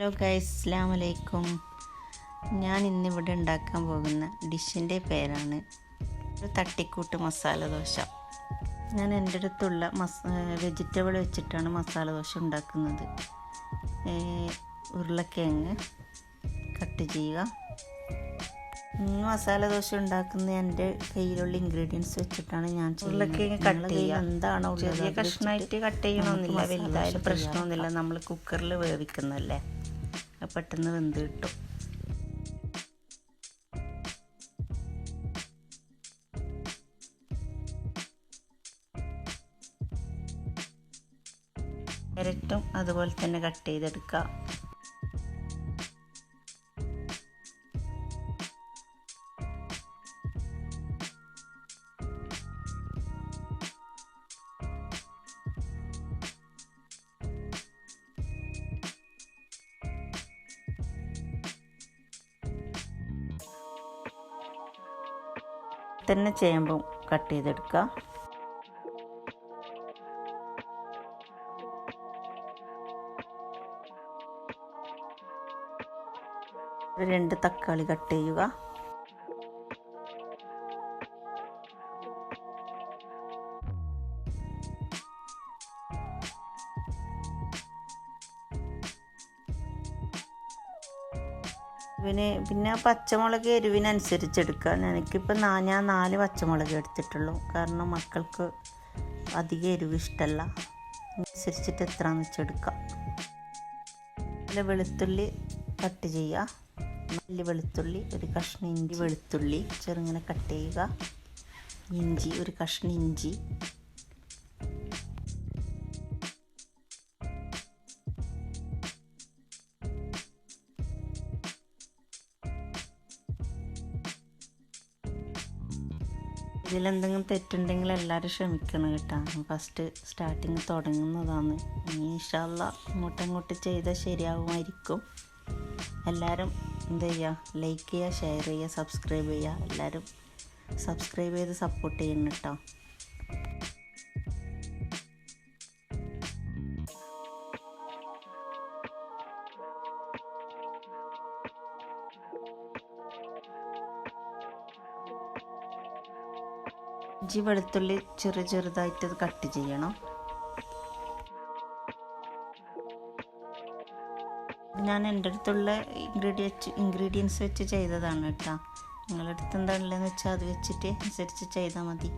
Hello guys, അസ്സലാമു അലൈക്കും. ഞാൻ ഇന്നിവിടെ ഉണ്ടാക്കാൻ പോകുന്ന ഡിഷിൻ്റെ പേരാണ് ഒരു തട്ടിക്കൂട്ട് മസാല ദോശ. ഞാൻ എൻ്റെ അടുത്തുള്ള വെജിറ്റബിൾ വെച്ചിട്ടാണ് മസാല ദോശ ഉണ്ടാക്കുന്നത്. ഉരുളക്കിഴങ്ങ് കട്ട് ചെയ്യുക. മസാല ദോശ ഉണ്ടാക്കുന്ന എൻ്റെ കയ്യിലുള്ള ഇൻഗ്രീഡിയൻസ് വെച്ചിട്ടാണ് ഞാൻ ഉരുളക്കിഴങ്ങ് കട്ട് ചെയ്യുക. എന്താണോ ചെറിയ കഷ്ണമായിട്ട് കട്ട് ചെയ്യണമെന്നില്ല, വലുതായാലും പ്രശ്നമൊന്നുമില്ല. നമ്മൾ കുക്കറിൽ വേവിക്കുന്നതല്ലേ, പെട്ടെന്ന് വെന്ത് കിട്ടും. ക്യാരറ്റും അതുപോലെ തന്നെ കട്ട് ചെയ്തെടുക്കുക. തന്നെ ചേമ്പും കട്ട് ചെയ്തെടുക്കുക. രണ്ട് തക്കാളി കട്ട് ചെയ്യുക. പിന്നെ പച്ചമുളക് എരിവിനനുസരിച്ചെടുക്കുക. എനിക്കിപ്പോൾ ഞാൻ 4 പച്ചമുളക് എടുത്തിട്ടുള്ളൂ, കാരണം മക്കൾക്ക് അധികം എരിവ് ഇഷ്ടമല്ല. അനുസരിച്ചിട്ട് എത്രയാണെന്ന് വെച്ചെടുക്കാം. നല്ല വെളുത്തുള്ളി കട്ട് ചെയ്യുക. നല്ല വെളുത്തുള്ളി, ഒരു കഷ്ണം ഇഞ്ചി, വെളുത്തുള്ളി ചെറുങ്ങനെ കട്ട് ചെയ്യുക. ഇഞ്ചി, ഒരു കഷ്ണം ഇഞ്ചി. ഇതിലെന്തെങ്കിലും തെറ്റുണ്ടെങ്കിൽ എല്ലാവരും ക്ഷമിക്കണം കേട്ടോ. ഫസ്റ്റ് സ്റ്റാർട്ടിങ് തുടങ്ങുന്നതാണ്. ഇൻഷാ അല്ലാഹ് അങ്ങോട്ടങ്ങോട്ട് ചെയ്താൽ ശരിയാകുമായിരിക്കും. എല്ലാവരും എന്ത് ചെയ്യുക, ലൈക്ക് ചെയ്യുക, ഷെയർ ചെയ്യുക, സബ്സ്ക്രൈബ് ചെയ്യുക. എല്ലാവരും സബ്സ്ക്രൈബ് ചെയ്ത് സപ്പോർട്ട് ചെയ്യണം കേട്ടോ. ഇഞ്ചി വെളുത്തുള്ളി ചെറുതായിട്ട് കട്ട് ചെയ്യണം. ഞാൻ എൻ്റെ അടുത്തുള്ള ഇൻഗ്രീഡിയൻസ് വെച്ച് ചെയ്തതാണ് കേട്ടോ. നിങ്ങളുടെ അടുത്ത് എന്താ ഉള്ളതെന്ന് വെച്ചാൽ അത് വെച്ചിട്ട് അനുസരിച്ച് ചെയ്താൽ മതി.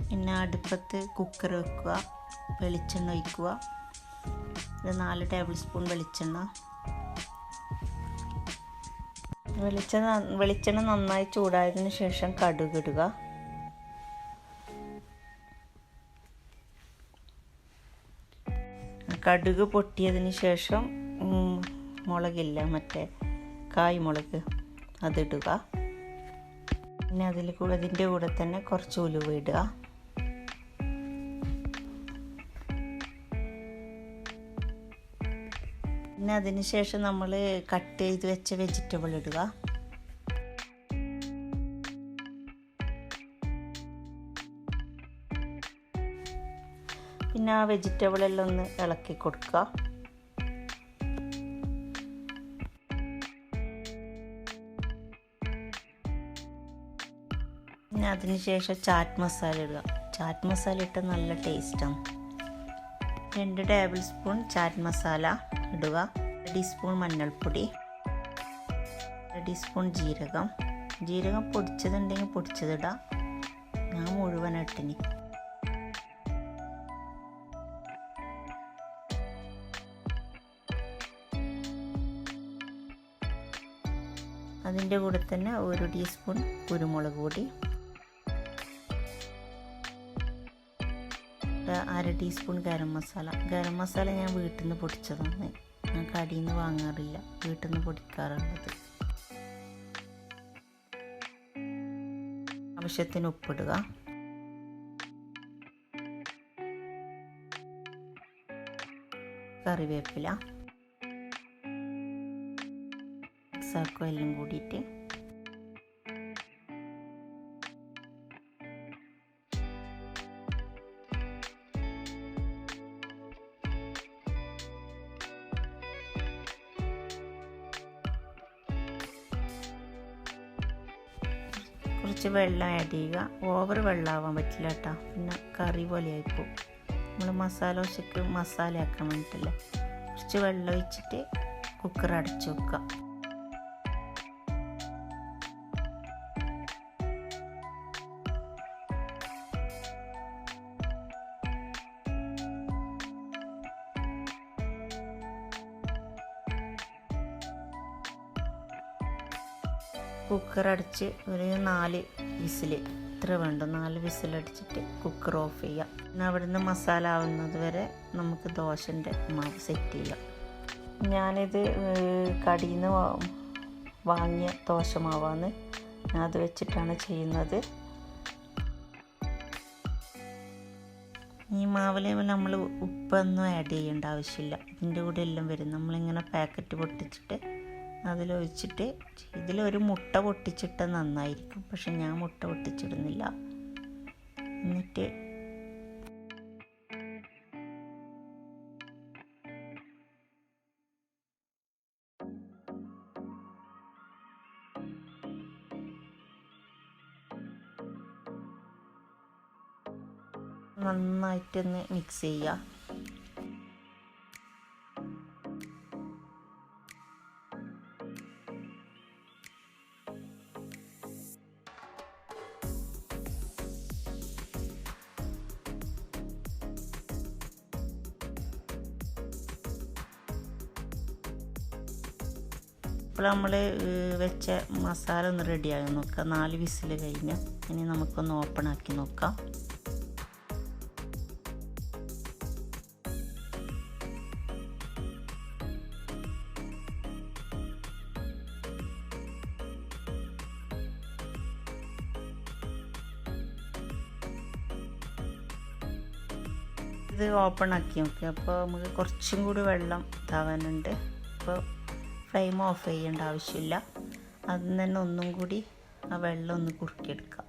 പിന്നെ അടുപ്പത്ത് കുക്കർ വെക്കുക, വെളിച്ചെണ്ണ ഒഴിക്കുക. ഒരു 4 ടേബിൾ സ്പൂൺ വെളിച്ചെണ്ണ. വെളിച്ചെണ്ണ നന്നായി ചൂടായതിന് ശേഷം കടുക് ഇടുക. കടുക് പൊട്ടിയതിന് ശേഷം മുളകില്ല, മറ്റേ കായ്മുളക്, അതിടുക. പിന്നെ അതിൻ്റെ കൂടെ തന്നെ കുറച്ച് ഉലുവ ഇടുക. പിന്നെ അതിന് ശേഷം നമ്മൾ കട്ട് ചെയ്ത് വെച്ച വെജിറ്റബിൾ ഇടുക. പിന്നെ ആ വെജിറ്റബിളെല്ലാം ഒന്ന് ഇളക്കി കൊടുക്കുക. പിന്നെ അതിന് ശേഷം ചാറ്റ് മസാല ഇടുക. ചാറ്റ് മസാല ഇട്ടാൽ നല്ല ടേസ്റ്റാണ്. 2 ടേബിൾ സ്പൂൺ ചാറ്റ് മസാല ഇടുക. 1 ടീസ്പൂൺ മഞ്ഞൾപ്പൊടി, 1 ടീസ്പൂൺ ജീരകം പൊടിച്ചതുണ്ടെങ്കിൽ പൊടിച്ചതിടാം. ഞാൻ മുഴുവൻ ഇട്ടിനി. അതിൻ്റെ കൂടെ തന്നെ 1 ടീസ്പൂൺ കുരുമുളക് പൊടി, 1/2 ടീസ്പൂൺ ഗരം മസാല ഞാൻ വീട്ടിൽ നിന്ന് പൊടിച്ചതാണ്. ഞാൻ കടയിൽ നിന്ന് വാങ്ങാറില്ല, വീട്ടിൽ നിന്ന് പൊടിക്കാറുള്ളത്. ആവശ്യത്തിന് ഉപ്പിടുക. കറിവേപ്പില, മിക്സാക്കും എല്ലാം കൂടിയിട്ട്. കുറച്ച് വെള്ളം ആഡ് ചെയ്യുക. ഓവർ വെള്ളമാവാൻ പറ്റില്ല കേട്ടോ, പിന്നെ കറി പോലെ ആയിപ്പോവും. നമ്മൾ മസാല ദോശയ്ക്ക് മസാല ആക്കാൻ വേണ്ടിയിട്ടല്ലേ. കുറച്ച് വെള്ളം ഒഴിച്ചിട്ട് കുക്കർ അടച്ചു വെക്കുക. കുക്കർ അടിച്ച് ഒരു 4 വിസിൽ ഇത്ര വേണ്ട, 4 വിസിലടിച്ചിട്ട് കുക്കർ ഓഫ് ചെയ്യുക. പിന്നെ അവിടുന്ന് മസാല ആവുന്നത് വരെ നമുക്ക് ദോശൻ്റെ മാവ് സെറ്റ് ചെയ്യാം. ഞാനിത് കടയിൽ നിന്ന് വാങ്ങിയ ദോശ മാവാണ്, അത് വെച്ചിട്ടാണ് ചെയ്യുന്നത്. ഈ മാവിൽ നമ്മൾ ഉപ്പൊന്നും ആഡ് ചെയ്യേണ്ട ആവശ്യമില്ല, ഇതിൻ്റെ കൂടെ എല്ലാം വരും. നമ്മളിങ്ങനെ പാക്കറ്റ് പൊട്ടിച്ചിട്ട് അതിലൊഴിച്ചിട്ട്, ഇതിലൊരു മുട്ട പൊട്ടിച്ചിട്ട് നന്നായിരിക്കും, പക്ഷെ ഞാൻ മുട്ട പൊട്ടിച്ചിടുന്നില്ല. എന്നിട്ട് നന്നായിട്ടൊന്ന് മിക്സ് ചെയ്യുക. ഇപ്പോൾ നമ്മൾ വെച്ച മസാല ഒന്ന് റെഡിയായി നോക്കാം. 4 വിസിൽ കഴിഞ്ഞ് ഇനി നമുക്കൊന്ന് ഓപ്പൺ ആക്കി നോക്കാം. ഇത് ഓപ്പൺ ആക്കി നോക്കി. അപ്പോൾ നമുക്ക് കുറച്ചും കൂടി വെള്ളം ഇതാവാനുണ്ട്. അപ്പോൾ ഫ്ലെയിം ഓഫ് ചെയ്യേണ്ട ആവശ്യമില്ല, അതിൽ തന്നെ ഒന്നും കൂടി ആ വെള്ളം ഒന്ന് കുറുക്കിയെടുക്കാം.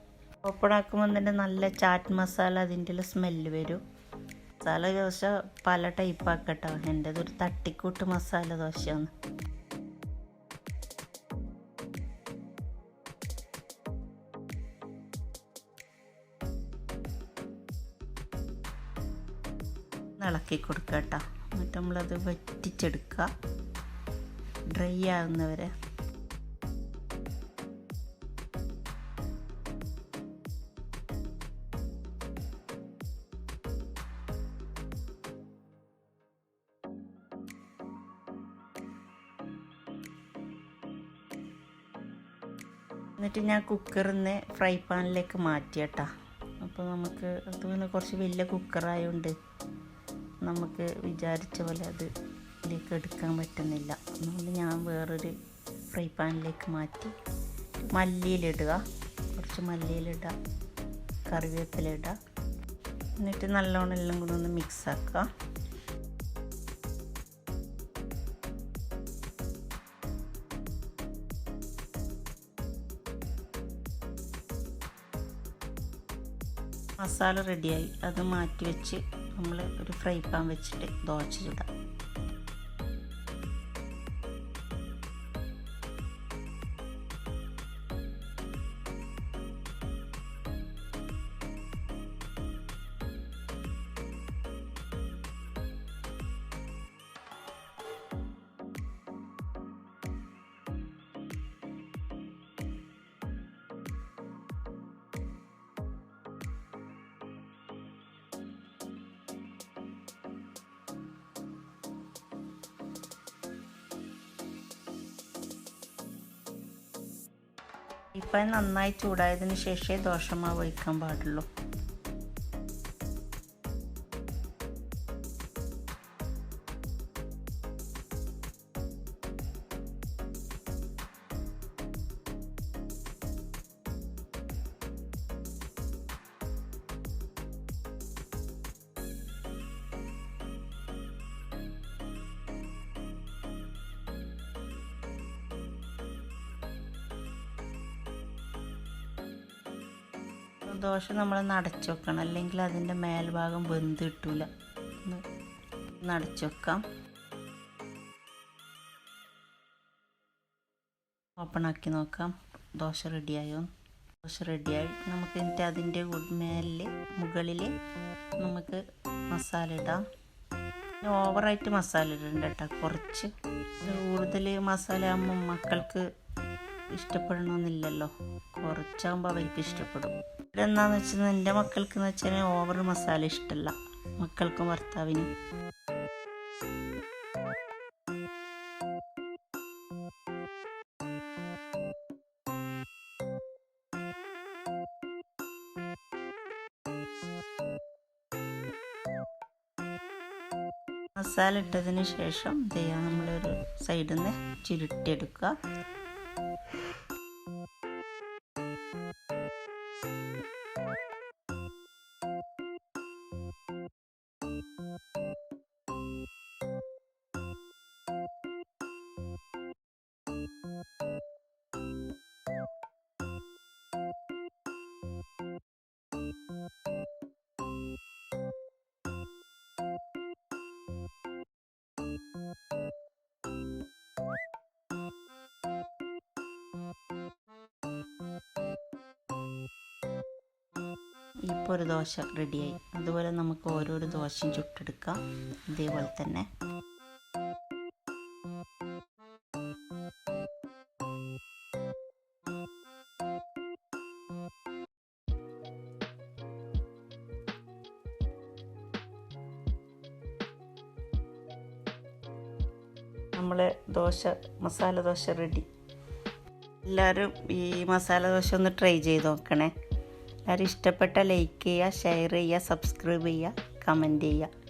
ഓപ്പൺ ആക്കുമ്പോൾ തന്നെ നല്ല ചാറ്റ് മസാല അതിൻ്റെ സ്മെല്ല് വരും. മസാല ദോശ പല ടൈപ്പാക്കട്ടോ, എൻ്റെതൊരു തട്ടിക്കൂട്ട് മസാല ദോശയാണ്. ഇളക്കി കൊടുക്കുക കേട്ടോ. എന്നിട്ട് നമ്മളത് വറ്റിച്ചെടുക്കുക, ഡ്രൈ ആകുന്നവരെ. എന്നിട്ട് ഞാൻ കുക്കറിൽ നിന്ന് ഫ്രൈ പാനിലേക്ക് മാറ്റി കേട്ടോ. അപ്പോൾ നമുക്ക് അതുപോലെ കുറച്ച് വലിയ കുക്കറായതുകൊണ്ട് നമുക്ക് വിചാരിച്ച പോലെ അത് ഇതിലേക്ക് എടുക്കാൻ പറ്റുന്നില്ല. അതുകൊണ്ട് ഞാൻ വേറൊരു ഫ്രൈ പാനിലേക്ക് മാറ്റി മല്ലിയിലിടുക, കുറച്ച് മല്ലിയിലിടുക, കറിവേപ്പില ഇടുക. എന്നിട്ട് നല്ലോണം എല്ലാം കൂടി ഒന്ന് മിക്സ് ആക്കുക. മസാല റെഡിയായി, അത് മാറ്റി വെച്ച് നമ്മൾ ഒരു ഫ്രൈ പാൻ വെച്ചിട്ട് ദോശ ചുടാം. ഇപ്പം നന്നായി ചൂടായതിന് ശേഷമേ ദോശമാവ് ഒഴിക്കാൻ പാടുള്ളൂ. ദോശ നമ്മളൊന്ന് അടച്ചു വെക്കണം, അല്ലെങ്കിൽ അതിൻ്റെ മേൽഭാഗം വെന്ത് കിട്ടൂല. ഒന്ന് അടച്ചു വെക്കാം. ഓപ്പൺ ആക്കി നോക്കാം ദോശ റെഡിയായോ. ദോശ റെഡിയായി. നമുക്ക് എന്നിട്ട് അതിൻ്റെ മുകളിൽ നമുക്ക് മസാല ഇടാം. ഓവറായിട്ട് മസാല ഇടണ്ട കേട്ടോ, കുറച്ച്. കൂടുതൽ മസാല ആകുമ്പോൾ മക്കൾക്ക് ഇഷ്ടപ്പെടണമെന്നില്ലല്ലോ, കുറച്ചാകുമ്പോൾ അവർക്ക് ഇഷ്ടപ്പെടും. ഇവിടെ എന്താണെന്ന് വെച്ചാൽ എൻ്റെ മക്കൾക്ക് എന്ന് വെച്ചാൽ ഓവർ മസാല ഇഷ്ടമല്ല, മക്കൾക്കും ഭർത്താവിനും. മസാല ഇട്ടതിന് ശേഷം നമ്മളൊരു സൈഡിൽ നിന്ന് ചുരുട്ടിയെടുക്കുക. ഇപ്പോൾ ഒരു ദോശ റെഡിയായി. അതുപോലെ നമുക്ക് ഓരോരോ ദോശയും ചുട്ടെടുക്കാം. ഇതേപോലെ തന്നെ നമ്മളെ മസാല ദോശ റെഡി. എല്ലാവരും ഈ മസാല ദോശ ഒന്ന് ട്രൈ ചെയ്ത് നോക്കണേ. എല്ലാവരും ഇഷ്ടപ്പെട്ട ലൈക്ക് ചെയ്യുക, ഷെയർ ചെയ്യുക, സബ്സ്ക്രൈബ് ചെയ്യുക, കമൻറ്റ് ചെയ്യുക.